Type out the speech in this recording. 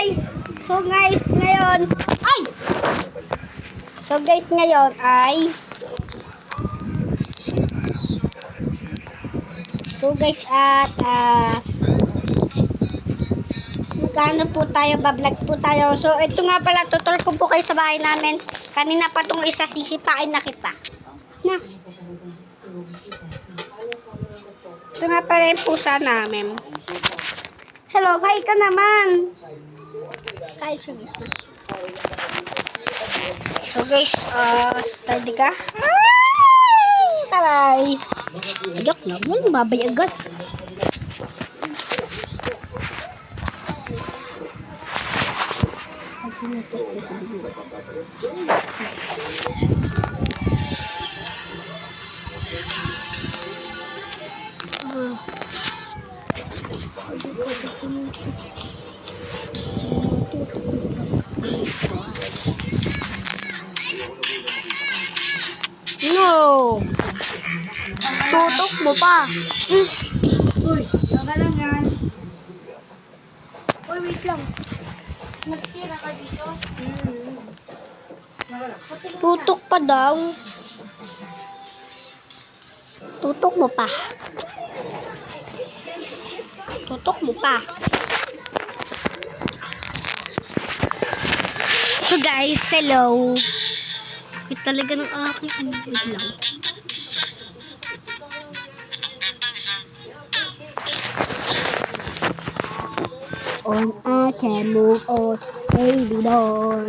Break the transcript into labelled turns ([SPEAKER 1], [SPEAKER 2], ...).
[SPEAKER 1] guys. So ngayon ay. So guys, ngayon ay at magkano po tayo, bablog po tayo. So ito nga pala, tutur ko po kayo sa bahay namin. Kanina pa tong isa, sisipain na kita. Na. Ito nga pala yung pusa namin. Hello, hi ka naman. Kahit siya guys. So guys, study ka. Taray. Ayak naman, babay agad. No. Tutok mo pa.
[SPEAKER 2] Uy, saka lang yan.
[SPEAKER 1] Uy, wait lang.
[SPEAKER 2] Nagtira ka dito?
[SPEAKER 1] Tutok pa daw. Tutok mo pa. Tutok mo pa. So guys, hello. Wait talaga ng aking wait lang. On I can move on, baby doll.